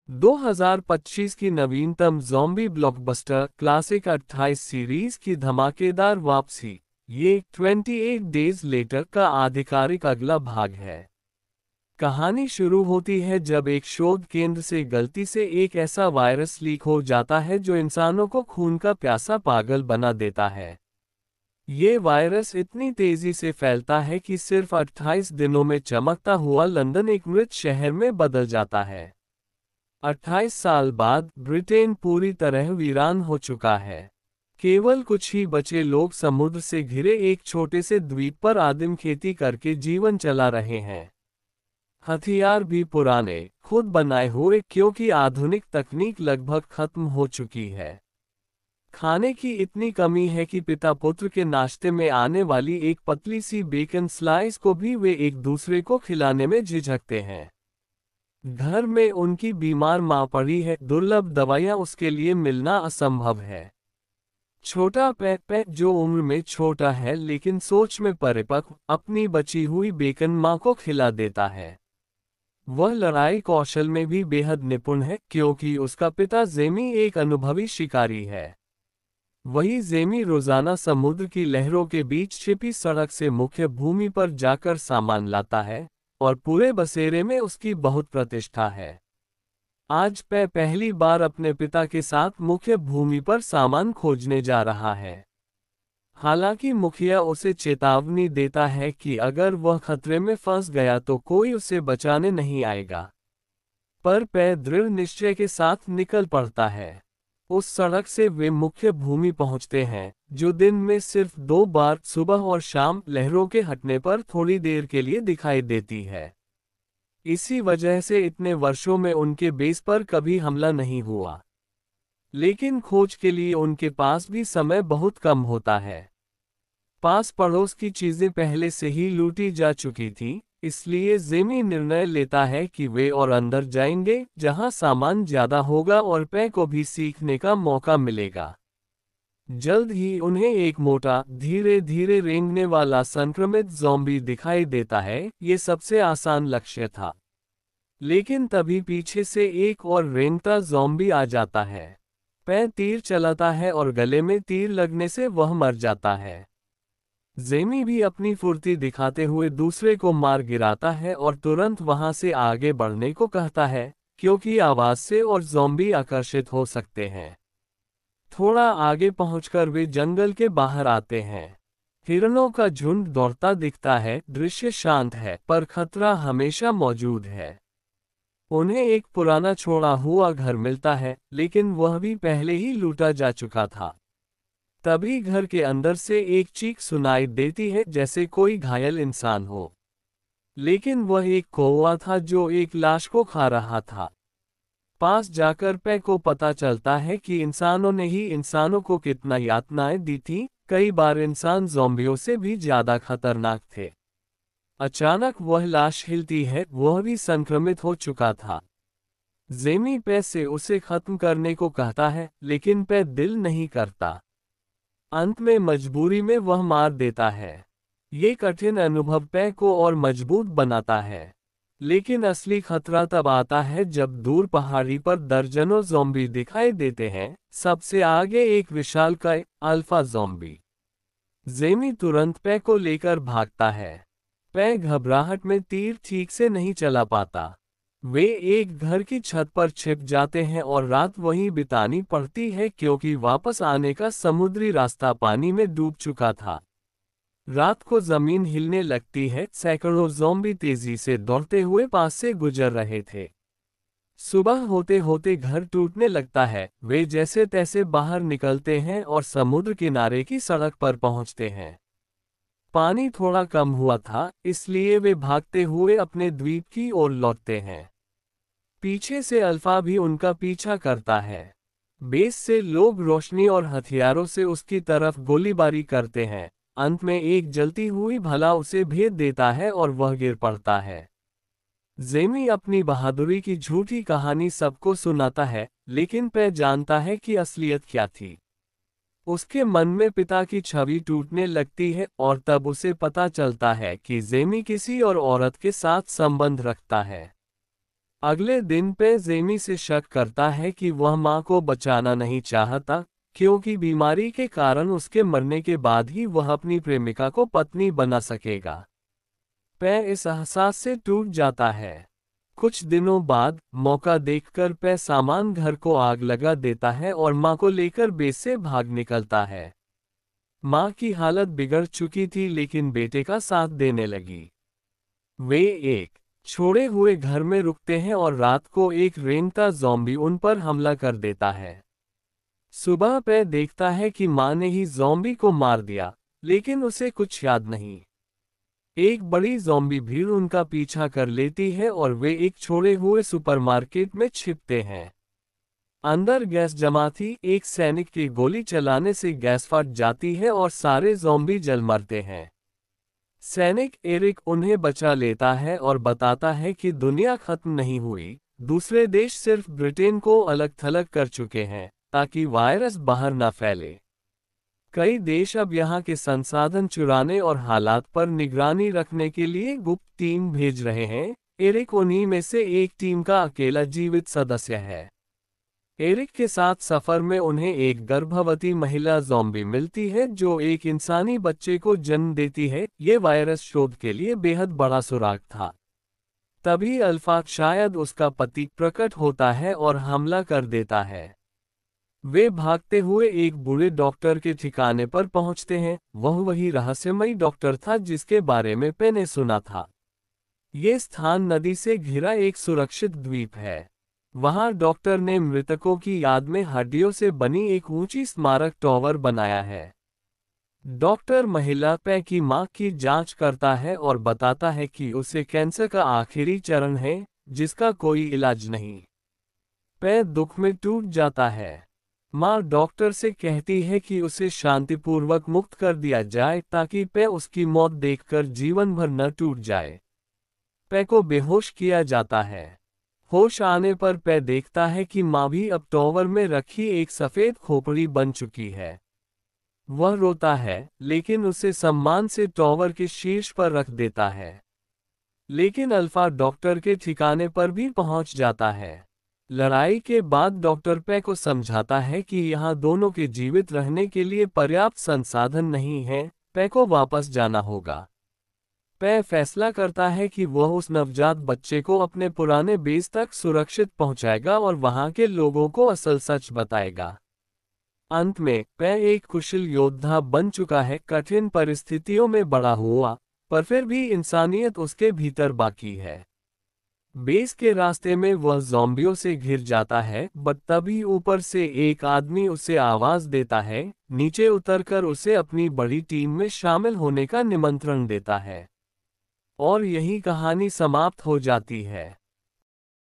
2025 की नवीनतम zombie blockbuster classic 28 series की धमाकेदार वापसी। ये 28 डेज लेटर का आधिकारिक अगला भाग है। कहानी शुरू होती है जब एक शोध केंद्र से गलती से एक ऐसा वायरस लीक हो जाता है जो इंसानों को खून का प्यासा पागल बना देता है। ये वायरस इतनी तेजी से फैलता है कि सिर्फ 28 दिनों में चमकता हुआ लंदन एक मृत शहर में बदल जाता है। 28 साल बाद ब्रिटेन पूरी तरह वीरान हो चुका है। केवल कुछ ही बचे लोग समुद्र से घिरे एक छोटे से द्वीप पर आदिम खेती करके जीवन चला रहे हैं। हथियार भी पुराने, खुद बनाए हुए, क्योंकि आधुनिक तकनीक लगभग खत्म हो चुकी है। खाने की इतनी कमी है कि पिता पुत्र के नाश्ते में आने वाली एक पतली सी बेकन स्लाइस को भी वे एक दूसरे को खिलाने में झिझकते हैं। घर में उनकी बीमार मां पड़ी है, दुर्लभ दवाइयां उसके लिए मिलना असंभव है। छोटा पे जो उम्र में छोटा है लेकिन सोच में परिपक्व, अपनी बची हुई बेकन मां को खिला देता है। वह लड़ाई कौशल में भी बेहद निपुण है, क्योंकि उसका पिता जेमी एक अनुभवी शिकारी है। वही जेमी रोजाना समुद्र की लहरों के बीच छिपी सड़क से मुख्य भूमि पर जाकर सामान लाता है, और पूरे बसेरे में उसकी बहुत प्रतिष्ठा है। आज पहली बार अपने पिता के साथ मुख्य भूमि पर सामान खोजने जा रहा है। हालांकि मुखिया उसे चेतावनी देता है कि अगर वह खतरे में फंस गया तो कोई उसे बचाने नहीं आएगा। पर दृढ़ निश्चय के साथ निकल पड़ता है। उस सड़क से वे मुख्य भूमि पहुंचते हैं, जो दिन में सिर्फ 2 बार, सुबह और शाम, लहरों के हटने पर थोड़ी देर के लिए दिखाई देती है। इसी वजह से इतने वर्षों में उनके बेस पर कभी हमला नहीं हुआ। लेकिन खोज के लिए उनके पास भी समय बहुत कम होता है। पास पड़ोस की चीजें पहले से ही लूटी जा चुकी थी, इसलिए जेमी निर्णय लेता है कि वे और अंदर जाएंगे, जहां सामान ज्यादा होगा और पे को भी सीखने का मौका मिलेगा। जल्द ही उन्हें एक मोटा, धीरे धीरे रेंगने वाला संक्रमित ज़ॉम्बी दिखाई देता है। ये सबसे आसान लक्ष्य था। लेकिन तभी पीछे से एक और रेंगता ज़ॉम्बी आ जाता है। पे तीर चलाता है और गले में तीर लगने से वह मर जाता है। जेमी भी अपनी फुर्ती दिखाते हुए दूसरे को मार गिराता है और तुरंत वहां से आगे बढ़ने को कहता है, क्योंकि आवाज से और ज़ॉम्बी आकर्षित हो सकते हैं। थोड़ा आगे पहुंचकर वे जंगल के बाहर आते हैं। हिरणों का झुंड दौड़ता दिखता है, दृश्य शांत है, पर खतरा हमेशा मौजूद है। उन्हें एक पुराना छोड़ा हुआ घर मिलता है, लेकिन वह भी पहले ही लूटा जा चुका था। तभी घर के अंदर से एक चीख सुनाई देती है, जैसे कोई घायल इंसान हो। लेकिन वह एक कौवा था जो एक लाश को खा रहा था। पास जाकर पे को पता चलता है कि इंसानों ने ही इंसानों को कितना यातनाएं दी थी। कई बार इंसान ज़ॉम्बियों से भी ज्यादा खतरनाक थे। अचानक वह लाश हिलती है, वह भी संक्रमित हो चुका था। जेमी पे से उसे खत्म करने को कहता है, लेकिन पे दिल नहीं करता। अंत में मजबूरी में वह मार देता है। ये कठिन अनुभव पे को और मजबूत बनाता है। लेकिन असली खतरा तब आता है जब दूर पहाड़ी पर दर्जनों ज़ॉम्बी दिखाई देते हैं, सबसे आगे एक विशालकाय अल्फा ज़ॉम्बी। जेमी तुरंत पे को लेकर भागता है। पे घबराहट में तीर ठीक से नहीं चला पाता। वे एक घर की छत पर छिप जाते हैं और रात वहीं बितानी पड़ती है, क्योंकि वापस आने का समुद्री रास्ता पानी में डूब चुका था। रात को जमीन हिलने लगती है, सैकड़ों ज़ॉम्बी तेजी से दौड़ते हुए पास से गुजर रहे थे। सुबह होते होते घर टूटने लगता है। वे जैसे तैसे बाहर निकलते हैं और समुद्र किनारे की सड़क पर पहुंचते हैं। पानी थोड़ा कम हुआ था, इसलिए वे भागते हुए अपने द्वीप की ओर लौटते हैं। पीछे से अल्फा भी उनका पीछा करता है। बेस से लोग रोशनी और हथियारों से उसकी तरफ गोलीबारी करते हैं। अंत में एक जलती हुई भला उसे भेद देता है और वह गिर पड़ता है। जेमी अपनी बहादुरी की झूठी कहानी सबको सुनाता है, लेकिन पे जानता है कि असलियत क्या थी। उसके मन में पिता की छवि टूटने लगती है और तब उसे पता चलता है कि जेमी किसी और औरत के साथ संबंध रखता है। अगले दिन पे जेमी से शक करता है कि वह माँ को बचाना नहीं चाहता, क्योंकि बीमारी के कारण उसके मरने के बाद ही वह अपनी प्रेमिका को पत्नी बना सकेगा। पे इस एहसास से टूट जाता है। कुछ दिनों बाद मौका देखकर पे सामान घर को आग लगा देता है और माँ को लेकर बेस से भाग निकलता है। माँ की हालत बिगड़ चुकी थी लेकिन बेटे का साथ देने लगी। वे एक छोड़े हुए घर में रुकते हैं और रात को एक रेंगता ज़ॉम्बी उन पर हमला कर देता है। सुबह पे देखता है कि माँ ने ही ज़ॉम्बी को मार दिया, लेकिन उसे कुछ याद नहीं। एक बड़ी ज़ॉम्बी भीड़ उनका पीछा कर लेती है और वे एक छोड़े हुए सुपरमार्केट में छिपते हैं। अंदर गैस जमा थी, एक सैनिक की गोली चलाने से गैस फट जाती है और सारे ज़ॉम्बी जल मरते हैं। सैनिक एरिक उन्हें बचा लेता है और बताता है कि दुनिया खत्म नहीं हुई, दूसरे देश सिर्फ ब्रिटेन को अलग थलग कर चुके हैं ताकि वायरस बाहर न फैले। कई देश अब यहाँ के संसाधन चुराने और हालात पर निगरानी रखने के लिए गुप्त टीम भेज रहे हैं। एरिक उन्हीं में से एक टीम का अकेला जीवित सदस्य है। एरिक के साथ सफर में उन्हें एक गर्भवती महिला ज़ॉम्बी मिलती है जो एक इंसानी बच्चे को जन्म देती है। ये वायरस शोध के लिए बेहद बड़ा सुराग था। तभी अल्फा, शायद उसका पति, प्रकट होता है और हमला कर देता है। वे भागते हुए एक बूढ़े डॉक्टर के ठिकाने पर पहुंचते हैं। वह वही रहस्यमयी डॉक्टर था जिसके बारे में पे ने सुना था। ये स्थान नदी से घिरा एक सुरक्षित द्वीप है। वहां डॉक्टर ने मृतकों की याद में हड्डियों से बनी एक ऊंची स्मारक टॉवर बनाया है। डॉक्टर महिला पे की मां की जांच करता है और बताता है कि उसे कैंसर का आखिरी चरण है, जिसका कोई इलाज नहीं। पे दुख में टूट जाता है। मां डॉक्टर से कहती है कि उसे शांतिपूर्वक मुक्त कर दिया जाए ताकि पे उसकी मौत देखकर जीवन भर न टूट जाए। पे को बेहोश किया जाता है। होश आने पर पे देखता है कि माँ भी अब टॉवर में रखी एक सफेद खोपड़ी बन चुकी है। वह रोता है, लेकिन उसे सम्मान से टॉवर के शीर्ष पर रख देता है। लेकिन अल्फा डॉक्टर के ठिकाने पर भी पहुंच जाता है। लड़ाई के बाद डॉक्टर पे को समझाता है कि यहाँ दोनों के जीवित रहने के लिए पर्याप्त संसाधन नहीं है। पे को वापस जाना होगा। पे फैसला करता है कि वह उस नवजात बच्चे को अपने पुराने बेस तक सुरक्षित पहुंचाएगा और वहां के लोगों को असल सच बताएगा। अंत में पे एक कुशल योद्धा बन चुका है, कठिन परिस्थितियों में बड़ा हुआ, पर फिर भी इंसानियत उसके भीतर बाकी है। बेस के रास्ते में वह ज़ॉम्बियों से घिर जाता है, बट तभी ऊपर से एक आदमी उसे आवाज देता है, नीचे उतरकर उसे अपनी बड़ी टीम में शामिल होने का निमंत्रण देता है। और यही कहानी समाप्त हो जाती है।